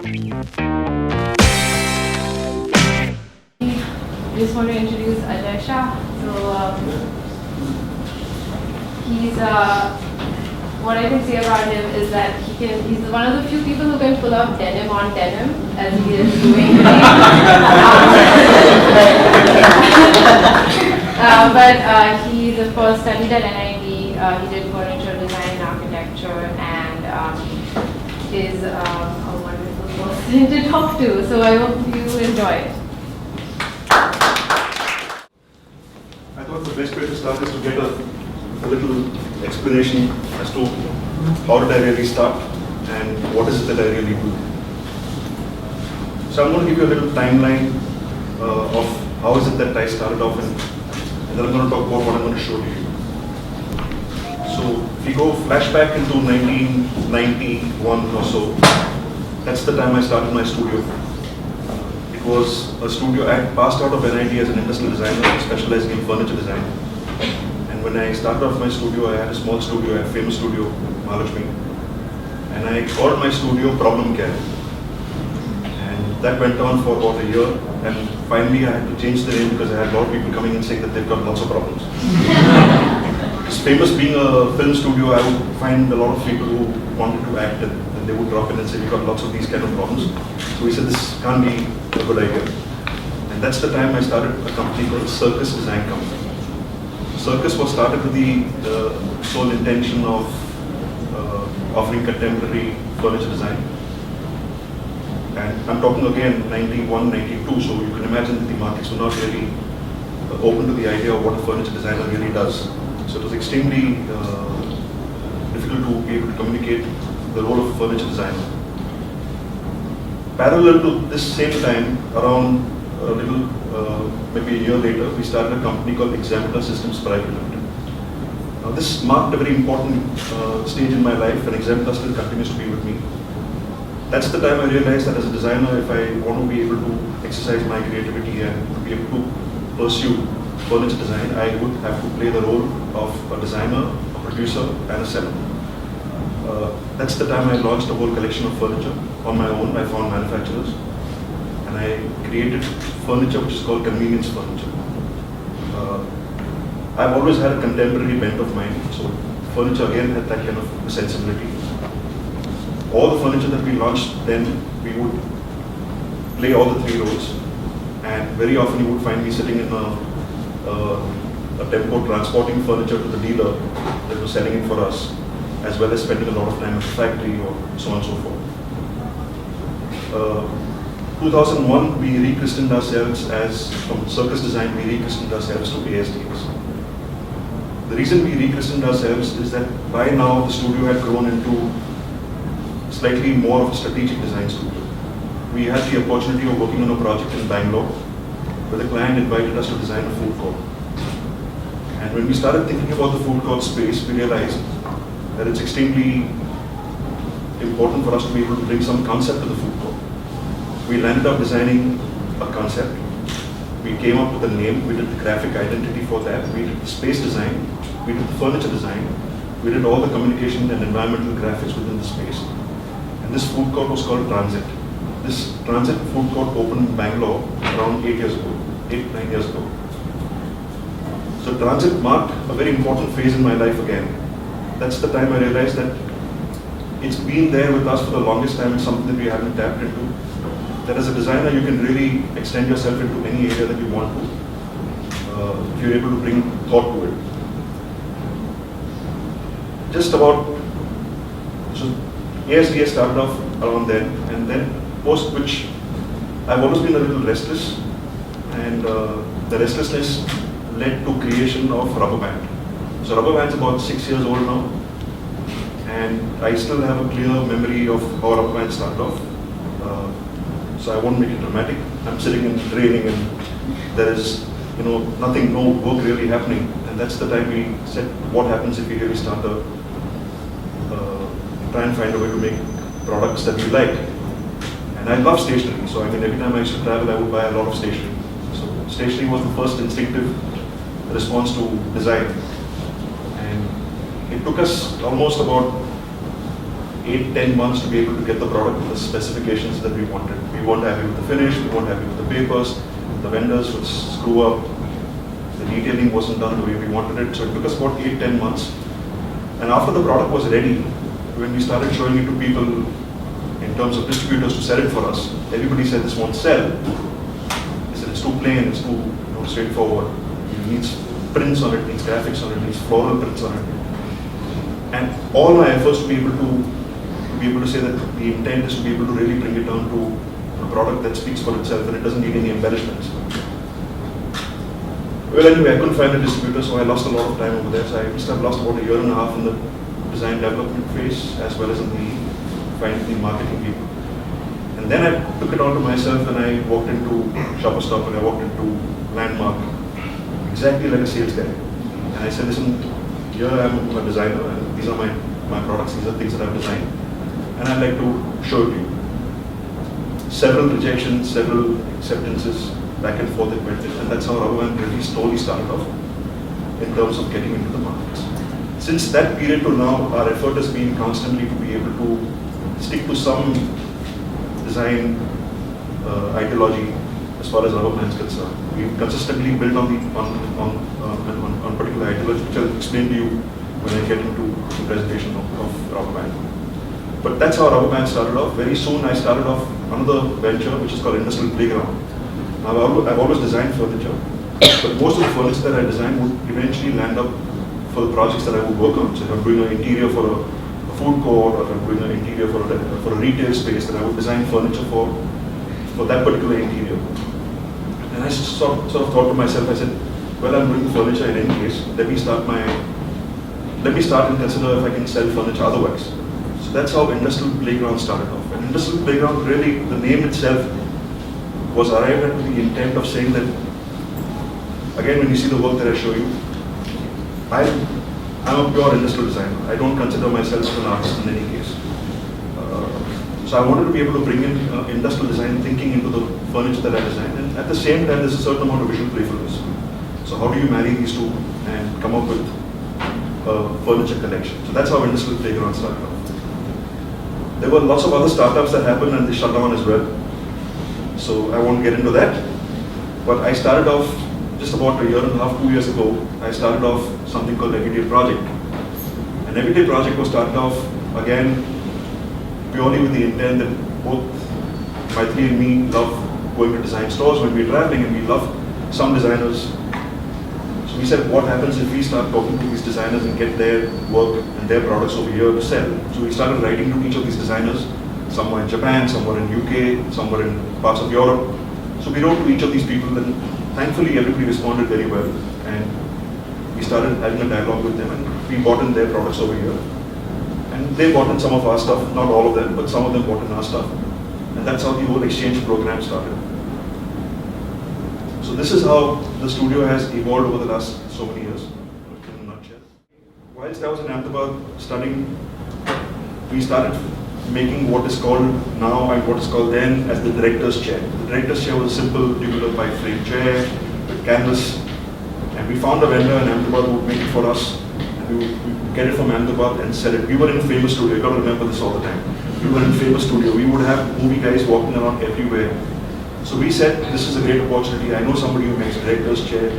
I just want to introduce Ajay Shah. So he's what I can say about him is that he's one of the few people who can pull off denim on denim as he is doing today. But he's of course studied at NIT. He did furniture design and architecture, and is a wonderful person to talk to. So I hope you enjoy it. I thought the best way to start is to get a little explanation as to how did I really start and what is it that I really do. So I'm going to give you a little timeline of how is it that I started off, and then I'm going to talk about what I'm going to show to you. So if you go flashback into 1991 or so, that's the time I started my studio. It was a studio. I had passed out of NIT as an industrial designer, specializing in furniture design. And when I started off my studio, I had a small studio, I had a famous studio, Mahalakshmi. And I called my studio Problem Care. And that went on for about a year. And finally I had to change the name because I had a lot of people coming in saying that they've got lots of problems. It's famous being a film studio. I would find a lot of people who wanted to act, and they would drop in and say, we've got lots of these kind of problems. So we said, this can't be a good idea. And that's the time I started a company called Circus Design Company. Circus was started with the sole intention of offering contemporary furniture design. And I'm talking again 91, 92, so you can imagine that the markets were not really open to the idea of what a furniture designer really does. So it was extremely difficult to be able to communicate the role of a furniture designer. Parallel to this same time, around a little, maybe a year later, we started a company called Examiner Systems Private Limited. Now this marked a very important stage in my life, and Examiner still continues to be with me. That's the time I realized that as a designer, if I want to be able to exercise my creativity and to be able to pursue furniture design, I would have to play the role of a designer, a producer, and a seller. That's the time I launched a whole collection of furniture on my own. I found manufacturers, and I created furniture which is called convenience furniture. I've always had a contemporary bent of mind, so furniture again had that kind of sensibility. All the furniture that we launched then, we would play all the three roles, and very often you would find me sitting in a tempo transporting furniture to the dealer that was selling it for us, as well as spending a lot of time at the factory or so on and so forth. 2001, we rechristened ourselves as, from Circus Design, we rechristened ourselves to ASDX. The reason we rechristened ourselves is that by now the studio had grown into slightly more of a strategic design studio. We had the opportunity of working on a project in Bangalore, where the client invited us to design a food court. And when we started thinking about the food court space, we realized that it's extremely important for us to be able to bring some concept to the food court. We landed up designing a concept. We came up with a name. We did the graphic identity for that. We did the space design. We did the furniture design. We did all the communication and environmental graphics within the space. And this food court was called Transit. This Transit food court opened in Bangalore around 9 years ago. So Transit marked a very important phase in my life again. That's the time I realized that it's been there with us for the longest time. It's something that we haven't tapped into. That as a designer, you can really extend yourself into any area that you want to, if you're able to bring thought to it. Just about, so ASDS started off around then, and then post which I've always been a little restless, and the restlessness led to creation of Rubber Band. So Rubber Band's about 6 years old now, and I still have a clear memory of how Rubber Band started off. So I won't make it dramatic. I'm sitting in training, and there is, nothing, no work really happening. And that's the time we said, what happens if we really start to try and find a way to make products that we like. And I love stationery, so every time I used to travel, I would buy a lot of stationery. So stationery was the first instinctive response to design. And it took us almost about 8-10 months to be able to get the product to the specifications that we wanted. We weren't happy with the finish, we weren't happy with the papers, the vendors would screw up, the detailing wasn't done the way we wanted it, so it took us about 8-10 months. And after the product was ready, when we started showing it to people in terms of distributors to sell it for us, everybody said this won't sell. They said it's too plain, it's too straightforward. It needs prints on it, needs graphics on it, needs floral prints on it. And all my efforts to be able to say that the intent is to be able to really bring it down to a product that speaks for itself and it doesn't need any embellishments. Well, anyway, I couldn't find a distributor, so I lost a lot of time over there. So I must have lost about 1.5 years in the design development phase, as well as in the finding the marketing people. And then I took it on to myself and I walked into Shopper Stop and I walked into Landmark, exactly like a sales guy. And I said, listen, here I am a designer and these are my products, these are things that I've designed. And I'd like to show it to you. Several rejections, several acceptances, back and forth it went, and that's how Rubber Band really slowly started off in terms of getting into the markets. Since that period to now, our effort has been constantly to be able to stick to some design ideology as far as Rubber Band is concerned. We've consistently built on particular ideology, which I'll explain to you when I get into the presentation of Rubber Band. But that's how Rubber Band started off. Very soon I started off another venture which is called Industrial Playground. Now I've always designed furniture, but most of the furniture that I design would eventually land up for the projects that I would work on. So if I'm doing an interior for a food court, or if I'm doing an interior for a retail space, then I would design furniture for that particular interior. And I sort of thought to myself, I said, well, I'm doing the furniture in any case. Let me start and consider if I can sell furniture otherwise. So that's how Industrial Playground started off. And Industrial Playground, really, the name itself was arrived at with the intent of saying that, again, when you see the work that I show you, I'm a pure industrial designer. I don't consider myself an artist in any case. So I wanted to be able to bring in industrial design thinking into the furniture that I design, and at the same time, there's a certain amount of visual playfulness. So how do you marry these two and come up with a furniture collection? So that's how Industrial Playground started off. There were lots of other startups that happened and they shut down as well. So I won't get into that. But I started off just about 1.5 years, 2 years ago. I started off something called Everyday Project. And Everyday Project was started off again purely with the intent that both Maitri and me love going to design stores when we're traveling, and we love some designers. So we said, what happens if we start talking to these designers and get their work and their products over here to sell? So we started writing to each of these designers. Some were in Japan, some were in UK, some were in parts of Europe. So we wrote to each of these people, and thankfully everybody responded very well. And we started having a dialogue with them, and we bought in their products over here. And they bought in some of our stuff, not all of them, but some of them bought in our stuff. And that's how the whole exchange program started. So this is how the studio has evolved over the last so many years, in a nutshell. Whilst I was in Ahmedabad studying, we started making what is called now and what is called then as the director's chair. The director's chair was a simple tubular pipe frame chair with canvas, and we found a vendor in Ahmedabad who would make it for us, and we would get it from Ahmedabad and sell it. We were in Famous Studio, you got to remember this all the time. We were in Famous Studio, we would have movie guys walking around everywhere. So we said, this is a great opportunity. I know somebody who makes director's chair.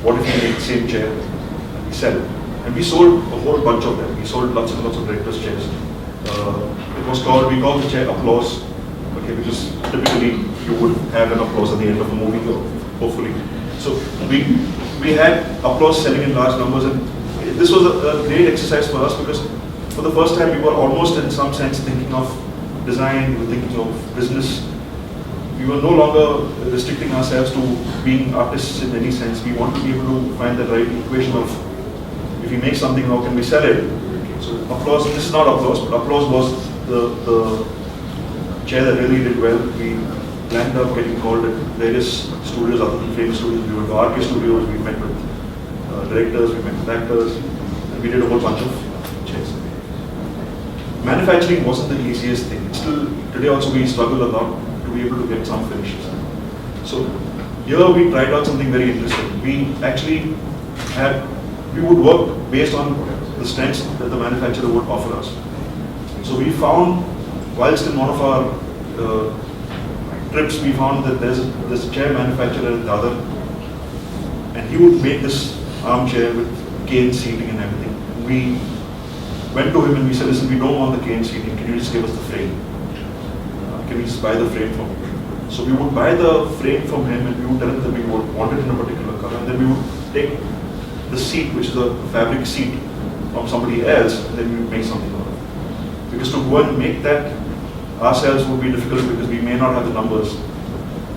What if we make the same chair? And we sell it. And we sold a whole bunch of them. We sold lots and lots of director's chairs. We called the chair Applause, okay, because typically you would have an applause at the end of a movie, hopefully. So we had Applause selling in large numbers, and this was a great exercise for us because for the first time we were almost in some sense thinking of design, we were thinking of business. We were no longer restricting ourselves to being artists in any sense. We want to be able to find the right equation of, if we make something, how can we sell it? So Applause, this is not Applause, but Applause was the chair that really did well. We landed up getting called at various studios other than Famous Studios. We went to RK Studios, we met with directors, we met with actors, and we did a whole bunch of chairs. Manufacturing wasn't the easiest thing. It's still, today also we struggle a lot to be able to get some finishes. So here we tried out something very interesting. We would work based on the strengths that the manufacturer would offer us. So we found, whilst in one of our trips, we found that there's a chair manufacturer at Dadar, and he would make this armchair with cane seating and everything. And we went to him and we said, listen, we don't want the cane seating, can you just give us the frame? Can we just buy the frame from you? So we would buy the frame from him and we would tell him that we would want it in a particular color, and then we would take the seat, which is a fabric seat, from somebody else, and then we would make something out of it. Because to go and make that ourselves would be difficult because we may not have the numbers.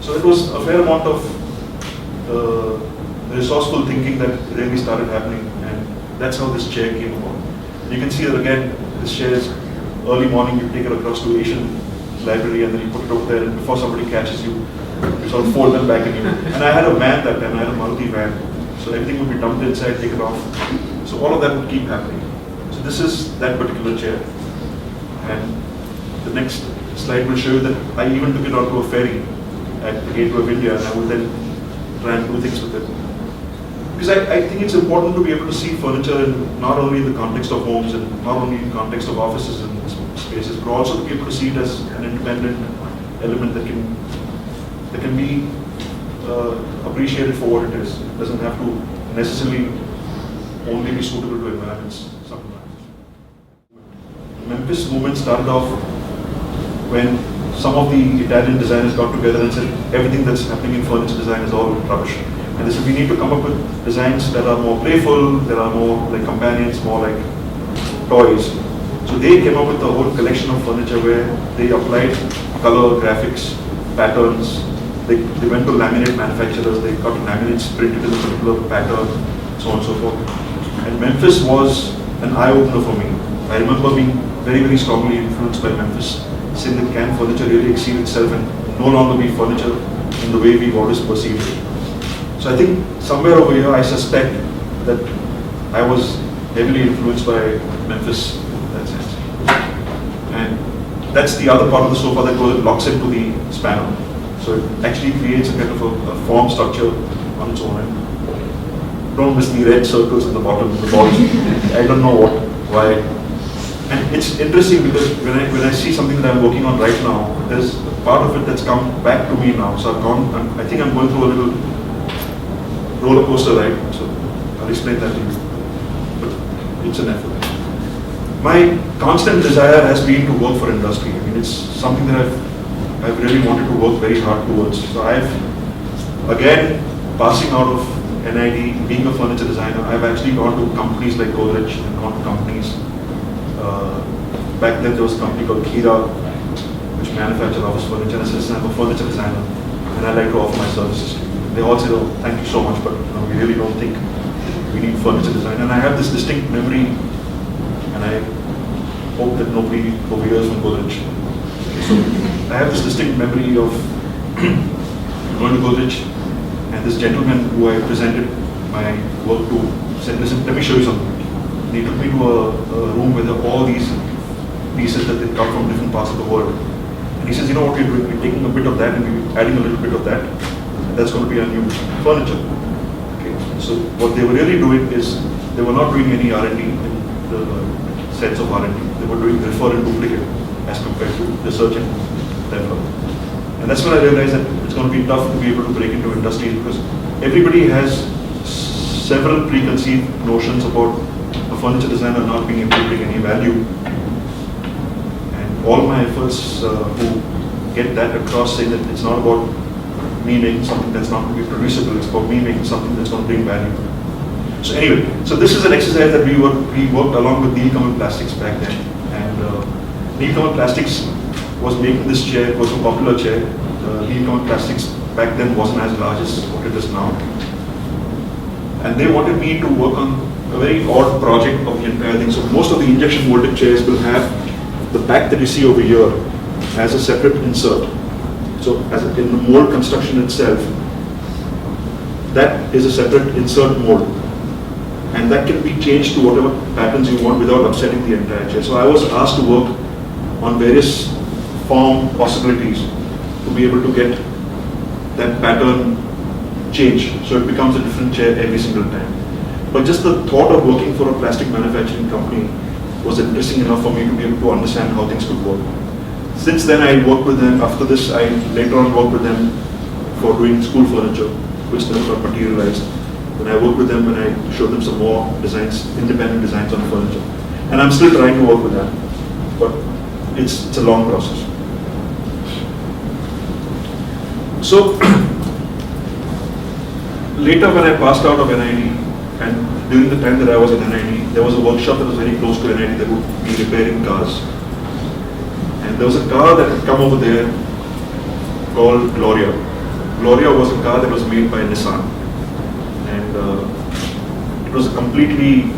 So it was a fair amount of resourceful thinking that really started happening, and that's how this chair came about. You can see that again, this chair is early morning, you take it across to Asian library and then you put it over there, and before somebody catches you, you sort of fold them back again. And I had a van that time, I had a Maruti van, so everything would be dumped inside, taken off. So all of that would keep happening. So this is that particular chair. And the next slide will show you that I even took it onto a ferry at the gateway of India, and I would then try and do things with it. Because I think it's important to be able to see furniture not only in the context of homes and not only in the context of offices and spaces, but also to be able to see it as an independent element that can be appreciated for what it is. It doesn't have to necessarily only be suitable to environments sometimes. The Memphis movement started off when some of the Italian designers got together and said everything that's happening in furniture design is all rubbish. And they said we need to come up with designs that are more playful, that are more like companions, more like toys. So they came up with a whole collection of furniture where they applied color, graphics, patterns. They went to laminate manufacturers, they got laminates printed in a particular pattern, so on and so forth. And Memphis was an eye-opener for me. I remember being very, very strongly influenced by Memphis, saying that can furniture really exceed itself and no longer be furniture in the way we've always perceived it. So I think somewhere over here I suspect that I was heavily influenced by Memphis in that sense. And that's the other part of the sofa that locks into the spanner. So it actually creates a kind of a form structure on its own. And don't miss the red circles at the bottom of the balls. I don't know why. And it's interesting because when I see something that I'm working on right now, there's a part of it that's come back to me now. So I think I'm going through a little roller coaster ride. So I'll explain that to you. But it's an effort. My constant desire has been to work for industry. I mean, it's something that I've really wanted to work very hard towards. So again, passing out of NID, being a furniture designer, I've actually gone to companies like Godrej and gone to companies. Back then there was a company called Kira, which manufactured office furniture, and I said, I'm a furniture designer, and I'd like to offer my services to you. They all said, oh, thank you so much, but we really don't think we need furniture design. And I have this distinct memory, and I hope that nobody overhears from Godrej. So I have this distinct memory of going to Godrej, and this gentleman who I presented my work to said, listen, let me show you something. And he took me to a room where there were all these pieces that they cut from different parts of the world. And he says, you know what we're doing? We're taking a bit of that and we're adding a little bit of that. And that's going to be our new furniture. Okay. So what they were really doing is, they were not doing any R&D in the sense of R&D. They were doing refer and duplicate as compared to research and develop. And that's when I realized that it's going to be tough to be able to break into industries because everybody has several preconceived notions about a furniture designer not being able to bring any value. And all my efforts to get that across, saying that it's not about me making something that's not going to be producible, it's about me making something that's going to bring value. So anyway, so this is an exercise that we worked along with Neil Kamal Plastics back then. And Neil Kamal Plastics was making this chair. It was a popular chair. Neil Kamal Plastics back then wasn't as large as what it is now. And they wanted me to work on a very odd project of the entire thing. So most of the injection molded chairs will have the back that you see over here as a separate insert. So as in the mold construction itself, that is a separate insert mold. And that can be changed to whatever patterns you want without upsetting the entire chair. So I was asked to work on various form possibilities to be able to get that pattern change. So it becomes a different chair every single time. But just the thought of working for a plastic manufacturing company was interesting enough for me to be able to understand how things could work. Since then, I worked with them. After this, I later on worked with them for doing school furniture, which never got materialized. Then I worked with them and I showed them some more designs, independent designs on furniture. And I'm still trying to work with them, but it's a long process. So later when I passed out of NIT, and during the time that I was in NIT, there was a workshop that was very close to NIT that would be repairing cars. And there was a car that had come over there called Gloria. Gloria was a car that was made by Nissan. And it was a completely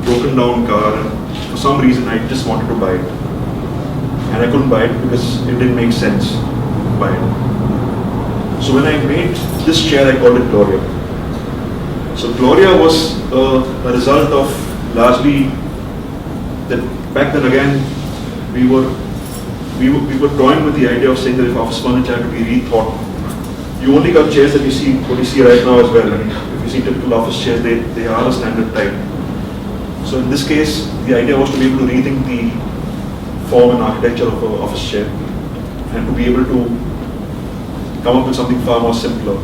broken down car, and for some reason I just wanted to buy it. And I couldn't buy it because it didn't make sense to buy it. So when I made this chair, I called it Gloria. So Gloria was a result of largely that back then again we were toying with the idea of saying that if office furniture had to be rethought, you only got chairs that you see what you see right now as well. And if you see typical office chairs, they are a standard type. So in this case, the idea was to be able to rethink the form and architecture of an office chair and to be able to come up with something far more simpler.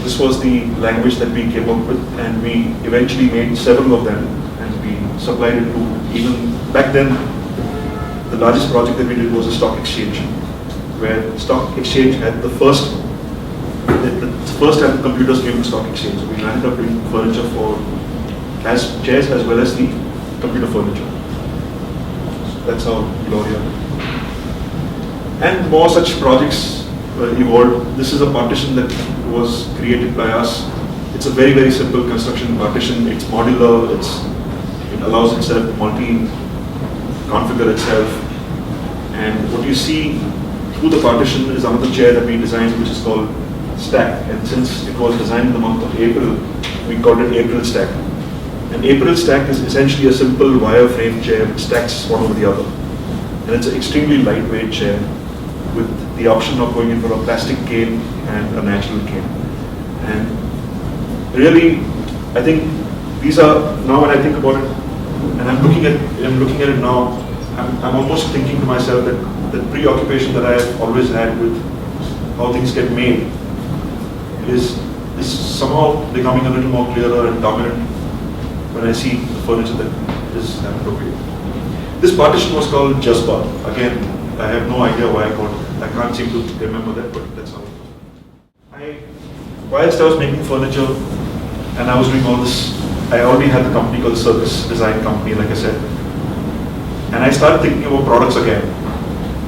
This was the language that we came up with, and we eventually made several of them, and we supplied it to, even back then, the largest project that we did was a stock exchange, where stock exchange had the first time computers came to stock exchange. So we ended up doing furniture for chairs as well as the computer furniture. So that's how Gloria. And more such projects evolved. This is a partition that was created by us. It's a very, very simple construction partition. It's modular. It allows itself to configure itself. And what you see through the partition is another chair that we designed, which is called Stack. And since it was designed in the month of April, we called it April Stack. An April Stack is essentially a simple wire frame chair which stacks one over the other. And it's an extremely lightweight chair with the option of going in for a plastic cane and a natural cane. And really, I think these are, now when I think about it, and I'm looking at it now, I'm almost thinking to myself that the preoccupation that I've always had with how things get made is somehow becoming a little more clearer and dominant when I see the furniture that is appropriate. This partition was called Jazba. Again, I have no idea why I called it. I can't seem to remember that, but that's how it was. Whilst I was making furniture and I was doing all this, I already had the company called Circus Design Company, like I said. And I started thinking about products again.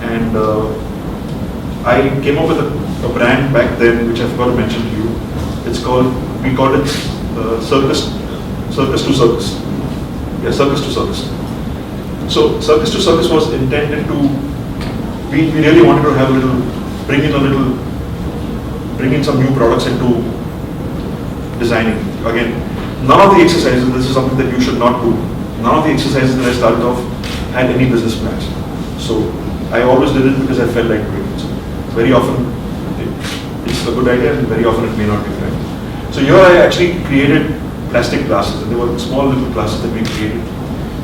And I came up with a brand back then, which I forgot to mention to you. We called it Circus to Circus. Yeah, Circus to Circus. So Circus to Circus was intended to, we really wanted to have bring in some new products into designing. Again, none of the exercises, this is something that you should not do, none of the exercises that I started off had any business plans. So I always did it because I felt like doing it. So very often it's a good idea and very often it may not be right. So here I actually created plastic glasses, and they were small little glasses that we created.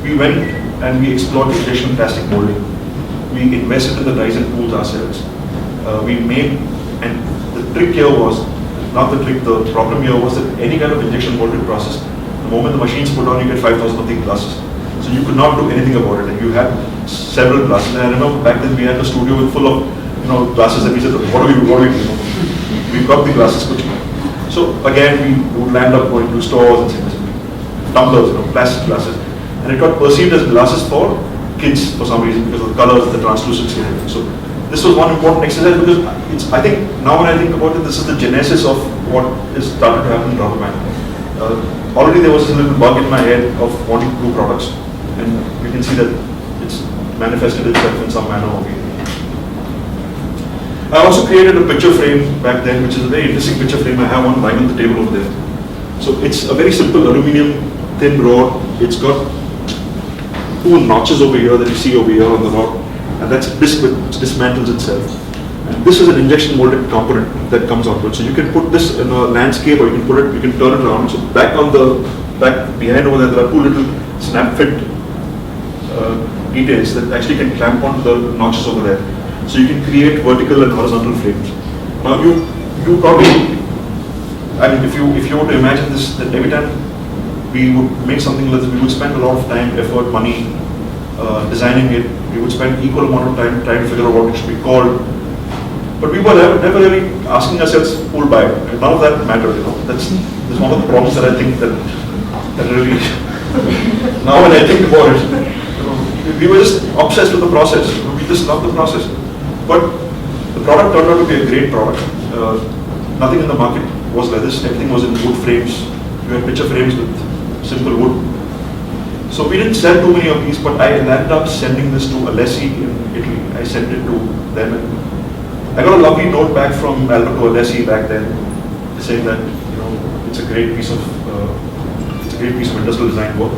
We went and we explored injection plastic molding. We invested in the dyes and tools ourselves. We made, and the trick here was, not the trick, the problem here was that any kind of injection molded process, the moment the machines put on, you get 5,000 of these glasses. So you could not do anything about it, and you had several glasses. And I remember back then we had a studio full of glasses, and we said, what do we do? We've got the glasses quickly. So again, we would land up going to stores and saying, tumblers, plastic glasses. And it got perceived as glasses for kids for some reason because of the colors and the translucency and everything. So this was one important exercise because I think now when I think about it, this is the genesis of what is started to happen in Rubber Band. Already there was a little bug in my head of wanting to do products, and you can see that it's manifested itself in some manner over here. I also created a picture frame back then, which is a very interesting picture frame. I have one lying on the table over there. So it's a very simple aluminum thin rod. It's got two notches over here that you see over here on the rod, and that's a disc which dismantles itself. And this is an injection molded component that comes onto it. So you can put this in a landscape, or you can turn it around. So back behind over there are two little snap fit details that actually can clamp onto the notches over there. So you can create vertical and horizontal frames. Now you probably, I mean, if you were to imagine this, that every time we would make something like this, we would spend a lot of time, effort, money designing it. We would spend equal amount of time trying to figure out what it should be called. But we were never really asking ourselves, who'll buy it? None of that mattered, you know. That's one of the problems that I think that really, now when I think about it, you know, we were just obsessed with the process. We just loved the process. But the product turned out to be a great product. Nothing in the market was like this. Everything was in wood frames. You had picture frames with simple wood. So we didn't sell too many of these, but I ended up sending this to Alessi in Italy. I sent it to them, and I got a lovely note back from Alberto Alessi back then, saying that, you know, it's a great piece of industrial design work.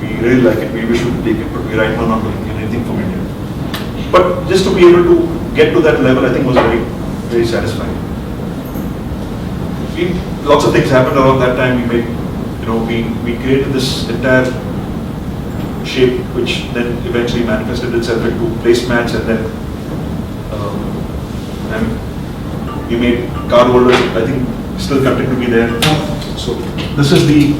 We really like it. We wish we could take it, but we right now not looking at anything from India. But just to be able to get to that level, I think was very, very satisfying. Lots of things happened around that time. We created this entire shape, which then eventually manifested itself into placemats, and then we made card holders. I think still continue to be there. So this is the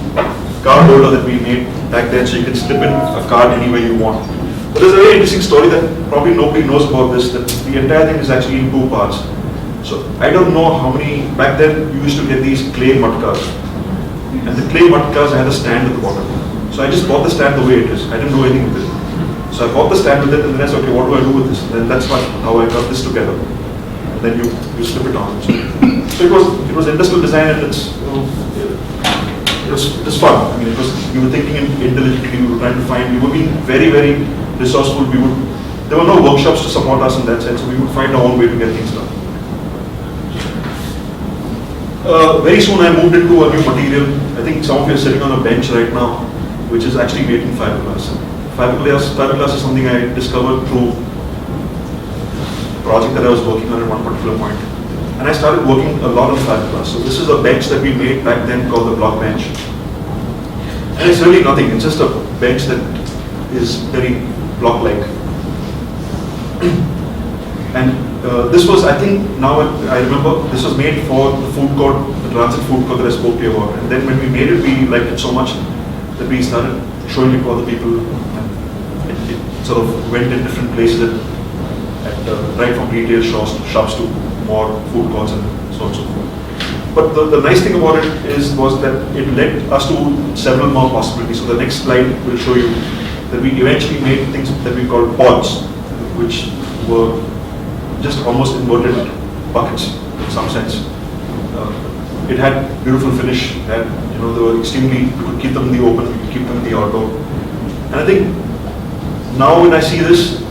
card holder that we made back then, so you can slip in a card anywhere you want. But there's a very interesting story that probably nobody knows about this, that the entire thing is actually in two parts. So I don't know how many, back then you used to get these clay matkas. And the clay matkas had a stand at the bottom. So I just bought the stand the way it is. I didn't do anything with it. So I bought the stand with it, and then I said, okay, what do I do with this? And then that's how I got this together. And then you slip it on. So it was industrial design, and it was fun. I mean, we were thinking intelligently, we were trying to find, we were being very, very resourceful. There were no workshops to support us in that sense, so we would find our own way to get things done. Very soon I moved into a new material. I think some of you are sitting on a bench right now, which is actually made in fiberglass. Fiberglass is something I discovered through a project that I was working on at one particular point. And I started working a lot on fiberglass. So this is a bench that we made back then called the block bench. And it's really nothing. It's just a bench that is very block-like. And this was, I think, now I remember, this was made for the food court, the transit food court that I spoke to you about. And then when we made it, we liked it so much that we started showing it to other people. And it sort of went in different places, right from retail shops to more food courts and so on and so forth. But the nice thing about it was that it led us to several more possibilities. So the next slide will show you that we eventually made things that we call pods, which were just almost inverted buckets in some sense. It had beautiful finish, and they were extremely, you could keep them in the open, you could keep them in the outdoor. And I think now when I see this,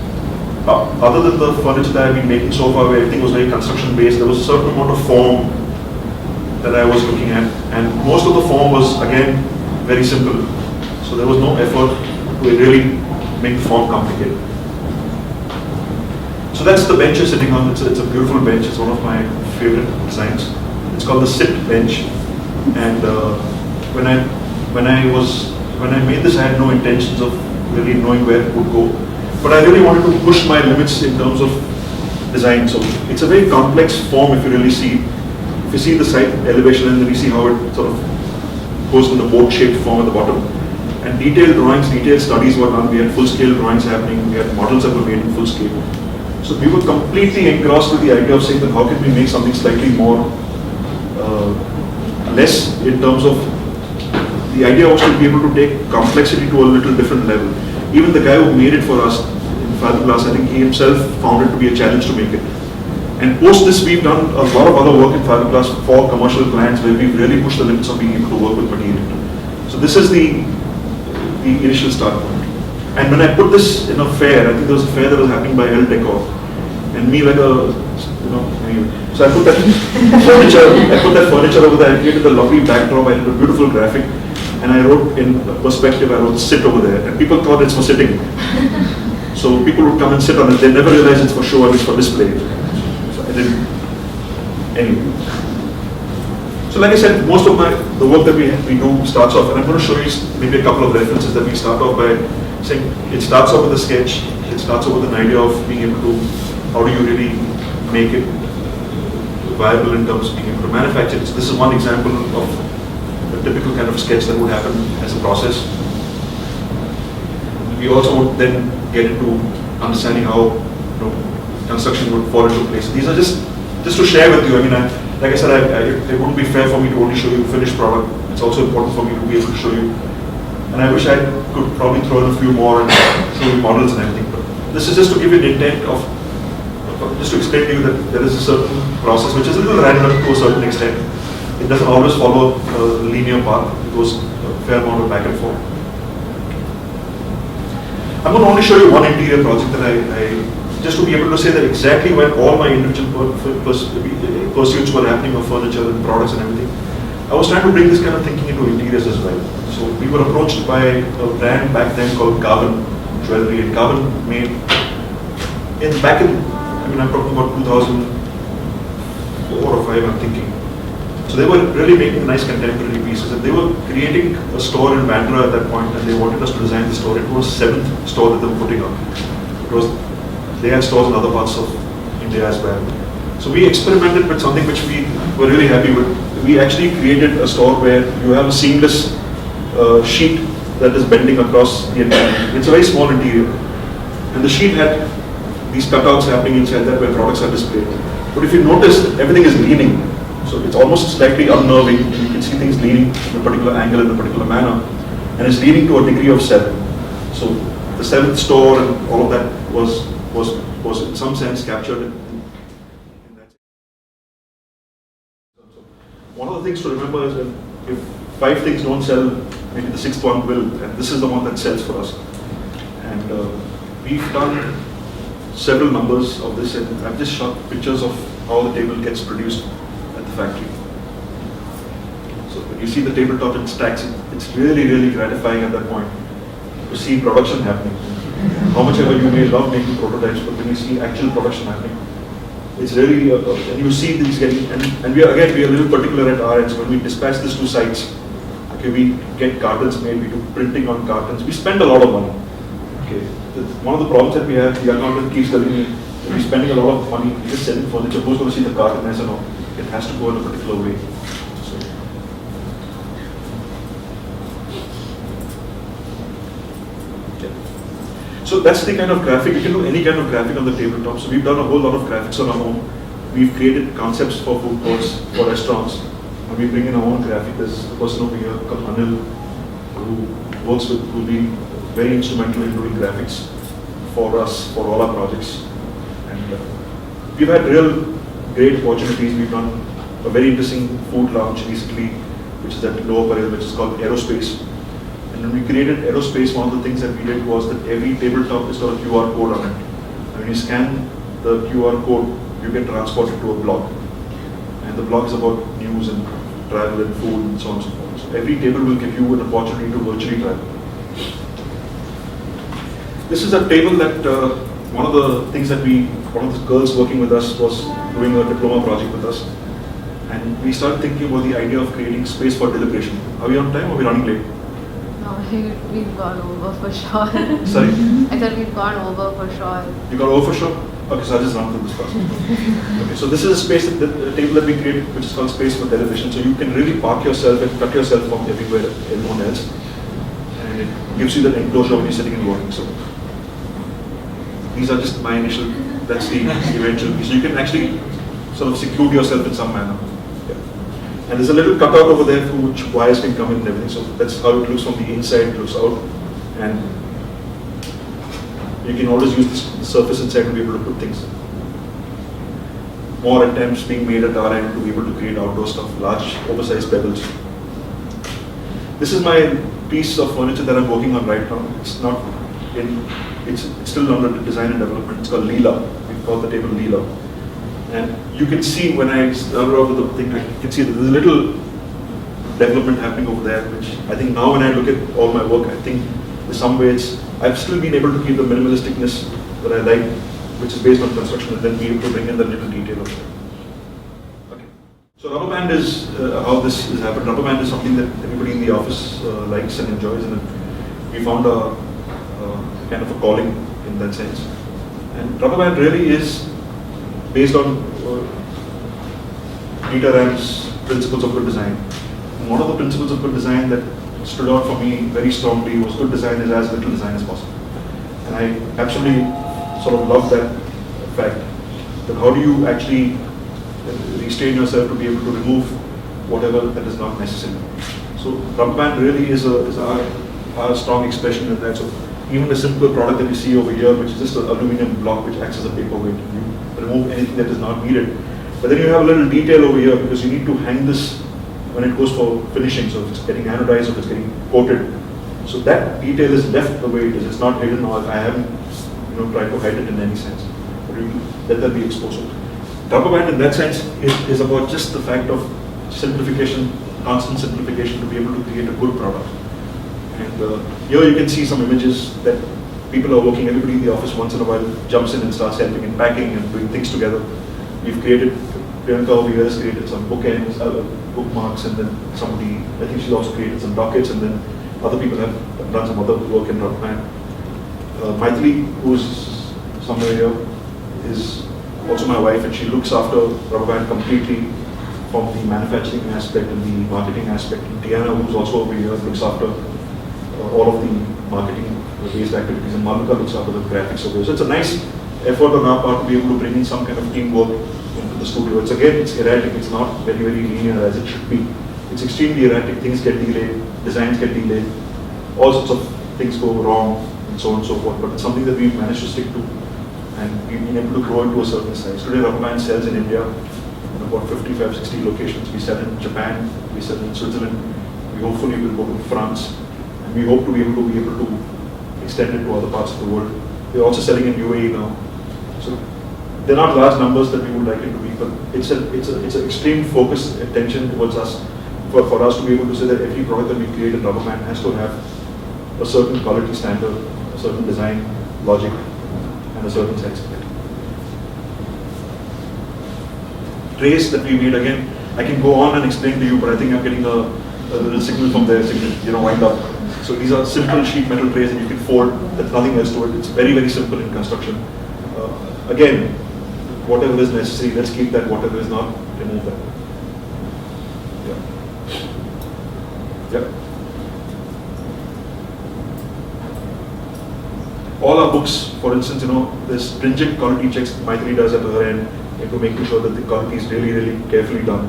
other than the furniture that I've been making so far, where everything was very construction based, there was a certain amount of form that I was looking at, and most of the form was again very simple. So there was no effort to really make the form complicated. So that's the bench you're sitting on. It's a beautiful bench. It's one of my favorite designs. It's called the sit bench. And when I made this, I had no intentions of really knowing where it would go. But I really wanted to push my limits in terms of design. So it's a very complex form if you really see. If you see the side elevation and then you see how it sort of goes in the boat-shaped form at the bottom. And detailed drawings, detailed studies were done. We had full-scale drawings happening. We had models that were made in full scale. So we were completely engrossed with the idea of saying that how can we make something slightly more, less in terms of, the idea was to be able to take complexity to a little different level. Even the guy who made it for us in fiberglass, I think he himself found it to be a challenge to make it. And post this, we've done a lot of other work in fiberglass for commercial clients where we've really pushed the limits of being able to work with material. So this is the initial start point. And when I put this in a fair, I think there was a fair that was happening by El Decor, and me like a, anyway. So I put that furniture over there. I created a lovely backdrop. I did a beautiful graphic, and I wrote in perspective. I wrote "sit" over there, and people thought it's for sitting. So people would come and sit on it. They never realized it's for show and it's for display. So I didn't. Anyway. So like I said, most of the work that we do starts off, and I'm going to show you maybe a couple of references that we start off by saying it starts off with a sketch, it starts off with an idea of being able to, how do you really make it viable in terms of being able to manufacture it. So this is one example of a typical kind of sketch that would happen as a process. We also would then get into understanding how construction would fall into place. These are just to share with you. I mean, like I said, it wouldn't be fair for me to only show you finished product. It's also important for me to be able to show you. And I wish I could probably throw in a few more and show you models and everything. But this is just to give you the intent of, just to explain to you that there is a certain process which is a little random to a certain extent. It doesn't always follow a linear path. It goes a fair amount of back and forth. I'm going to only show you one interior project that I just to be able to say that exactly when all my individual pursuits were happening of furniture and products and everything, I was trying to bring this kind of thinking into interiors as well. So we were approached by a brand back then called Carbon Jewelry, and Carbon made I'm talking about 2004 or 5, I'm thinking. So they were really making nice contemporary pieces, and they were creating a store in Bandra at that point, and they wanted us to design the store. It was 7th store that they were putting up. They had stores in other parts of India as well. So we experimented with something which we were really happy with. We actually created a store where you have a seamless sheet that is bending across the entire. It's a very small interior, and the sheet had these cutouts happening inside that where products are displayed. But if you notice, everything is leaning. So it's almost slightly unnerving. You can see things leaning in a particular angle in a particular manner, and it's leaning to a degree of 7. So the 7th store and all of that was in some sense captured in that. So one of the things to remember is that if 5 things don't sell, maybe the 6th one will, and this is the one that sells for us. And we've done several numbers of this, and I've just shot pictures of how the table gets produced at the factory. So when you see the tabletop in stacks, it's really, really gratifying at that point to see production happening. How much ever you may love making prototypes, but when you see actual production happening, it's really, and you see these getting, and we are a little particular at our ends. When we dispatch this to sites, okay, we get cartons made, we do printing on cartons, we spend a lot of money. Okay, one of the problems that we have, the accountant keeps telling me, we're spending a lot of money just selling furniture. Who's going to see the carton? I said, no, it has to go in a particular way. So that's the kind of graphic. You can do any kind of graphic on the tabletop. So we've done a whole lot of graphics on our own. We've created concepts for food courts, for restaurants, and we bring in our own graphic. There's a person over here called Anil who'll be very instrumental in doing graphics for us, for all our projects. And we've had real great opportunities. We've done a very interesting food lounge recently, which is at Lower Parel, which is called Aerospace. And when we created Aerospace, one of the things that we did was that every tabletop is got a QR code on it. And when you scan the QR code, you get transported to a blog. And the blog is about news and travel and food and so on and so forth. So every table will give you an opportunity to virtually travel. This is a table that one of the things that one of the girls working with us was doing a diploma project with us. And we started thinking about the idea of creating space for deliberation. Are we on time or are we running late? No, we've gone over for sure. Sorry? I said we've gone over for sure. You got over for sure? Okay, so I'll just run through this process. Okay, so this is a space, the table that we created, which is called space for television. So you can really park yourself and cut yourself from everywhere, everyone else. And it gives you that enclosure when you're sitting and working. So these are just my initial, that's the eventual piece. So you can actually sort of seclude yourself in some manner. And there's a little cutout over there through which wires can come in and everything. So that's how it looks from the inside, it looks out. And you can always use the surface inside to be able to put things. More attempts being made at our end to be able to create outdoor stuff, large oversized pebbles. This is my piece of furniture that I'm working on right now. It's not in, it's still under design and development. It's called Leela. We call the table Leela. And you can see when I started off with the thing, I can see that there's a little development happening over there, which I think now when I look at all my work, I think in some ways I've still been able to keep the minimalisticness that I like, which is based on construction, and then be able to bring in the little detail of it. Okay. So rubber band is how this has happened. Rubber band is something that everybody in the office likes and enjoys, and we found a kind of a calling in that sense. And rubber band really is based on Dieter Ram's principles of good design. And one of the principles of good design that stood out for me very strongly was good design is as little design as possible. And I absolutely sort of love that fact, that how do you actually restrain yourself to be able to remove whatever that is not necessary. So rubber band really is our strong expression in that. So even the simple product that you see over here, which is just an aluminum block which acts as a paperweight, you remove anything that is not needed. But then you have a little detail over here because you need to hang this when it goes for finishing, so if it's getting anodized or if it's getting coated. So that detail is left the way it is. It's not hidden, or I haven't tried to hide it in any sense. But you let that be exposed. Rubber band in that sense is about just the fact of simplification, constant simplification to be able to create a good product. And here you can see some images that people are working, everybody in the office once in a while jumps in and starts helping in packing and doing things together. We've created, Priyanka over here has created some bookends, bookmarks, and then somebody, I think she's also created some dockets, and then other people have done some other work in rubber band. Maithili, who's somewhere here, is also my wife, and she looks after rubber band completely from the manufacturing aspect and the marketing aspect. And Diana, who's also over here, looks after all of the marketing-based activities, and Malvika looks after the graphics over here. So it's a nice effort on our part to be able to bring in some kind of teamwork into the studio. It's erratic, it's not very, very linear as it should be. It's extremely erratic, things get delayed, designs get delayed, all sorts of things go wrong, and so on and so forth. But it's something that we've managed to stick to, and we've been able to grow into a certain size. Today, rubber band sells in India in about 55, 60 locations. We sell in Japan, we sell in Switzerland, we hopefully will go to France, and we hope to be able to extend it to other parts of the world. We're also selling in UAE now. So they're not large numbers that we would like it to be, but it's an extreme focus, attention towards us, for us to be able to say that every product that we create in rubber band has to have a certain quality standard, a certain design logic, and a certain sense of it. Trace that we made, again, I can go on and explain to you, but I think I'm getting a little signal from their signal, wind up. So these are simple sheet metal trays that you can fold. There's nothing else to it. It's very, very simple in construction. Again, whatever is necessary, let's keep that. Whatever is not, remove that. Yeah. All our books, for instance, there's stringent quality checks Maithili does at her end into making sure that the quality is really, really carefully done.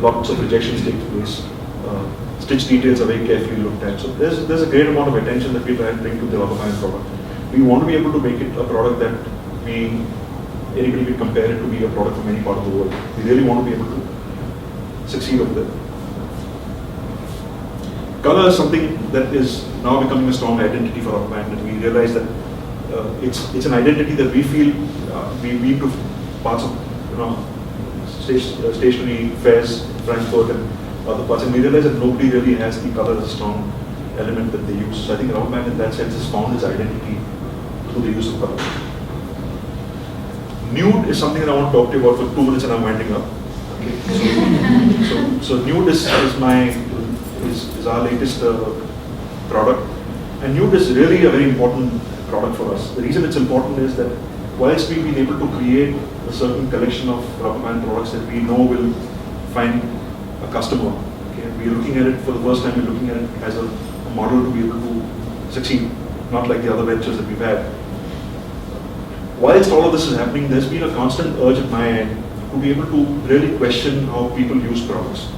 Lots of rejections take place. Stitch details are very carefully looked at. So there's a great amount of attention that we try and bring to the rubber band product. We want to be able to make it a product that anybody can compare it to be a product from any part of the world. We really want to be able to succeed over there. Color is something that is now becoming a strong identity for rubber band, and we realize that it's an identity that we feel we need to parts of stationery fairs, Frankfurt and other parts, and we realize that nobody really has the color as a strong element that they use. So I think rubber band in that sense has found its identity through the use of color. Nude is something that I want to talk to you about for 2 minutes, and I'm winding up. Okay. So nude is our latest product, and nude is really a very important product for us. The reason it's important is that whilst we've been able to create a certain collection of rubber band products that we know will find a customer, okay, we're looking at it for the first time. We're looking at it as a model to be able to succeed, not like the other ventures that we've had. Whilst all of this is happening, there's been a constant urge at my end to be able to really question how people use products.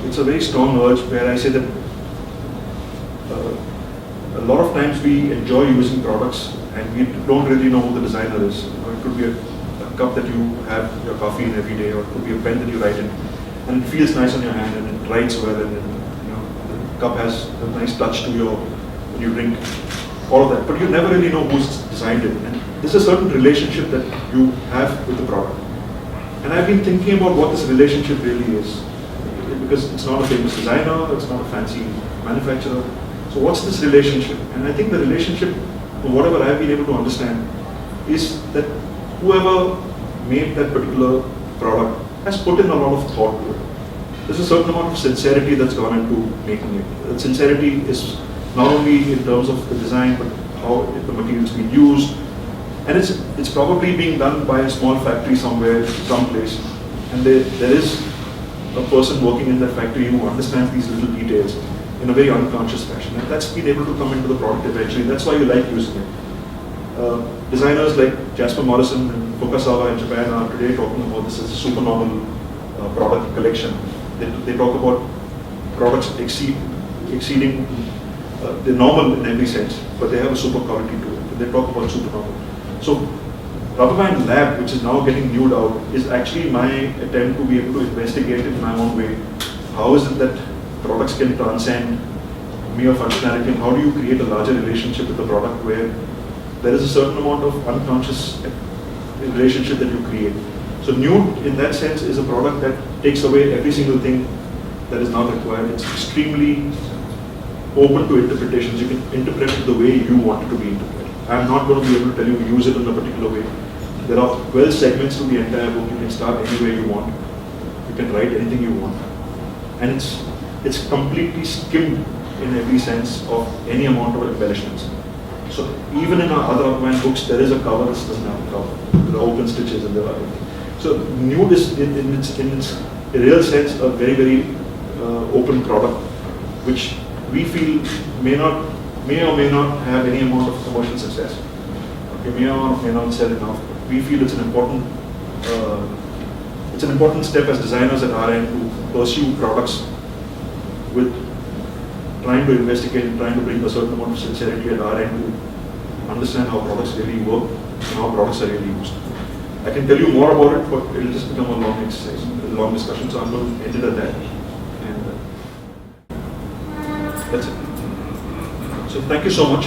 It's a very strong urge where I say that a lot of times we enjoy using products and we don't really know who the designer is. It could be a cup that you have your coffee in every day, or it could be a pen that you write in, and it feels nice on your hand and it writes well, and the cup has a nice touch to when you drink, all of that. But you never really know who's designed it. And there's a certain relationship that you have with the product. And I've been thinking about what this relationship really is. Because it's not a famous designer, it's not a fancy manufacturer. So what's this relationship? And I think the relationship, whatever I've been able to understand, is that whoever made that particular product has put in a lot of thought to it. There's a certain amount of sincerity that's gone into making it. That sincerity is not only in terms of the design, but how the material is being used. And it's probably being done by a small factory somewhere, someplace. And there is a person working in that factory who understands these little details in a very unconscious fashion. And that's been able to come into the product eventually. That's why you like using it. Designers like Jasper Morrison and Fukasawa in Japan are today talking about this as a supernormal product collection. They talk about products exceeding the normal in every sense, but they have a super quality to it. They talk about supernormal. So Rubber Band Lab, which is now getting newed out, is actually my attempt to be able to investigate in my own way. How is it that products can transcend mere functionality, and how do you create a larger relationship with the product where there is a certain amount of unconscious relationship that you create. So Nude, in that sense, is a product that takes away every single thing that is not required. It's extremely open to interpretations. You can interpret it the way you want it to be interpreted. I'm not going to be able to tell you to use it in a particular way. There are 12 segments to the entire book. You can start any way you want. You can write anything you want. And it's completely skimmed in every sense of any amount of embellishments. So even in our other Aquaman books, there is a cover. This doesn't have a cover. There are open stitches and there are everything. So Nude is in its real sense a very, very open product, which we feel may or may not have any amount of commercial success. Okay, may or may not sell enough. We feel it's an important step as designers at our end to pursue products with trying to investigate and trying to bring a certain amount of sincerity at our end to understand how products really work and how products are really used. I can tell you more about it, but it'll just become a long exercise, a long discussion, so I'm going to end it at that. And that's it. So thank you so much.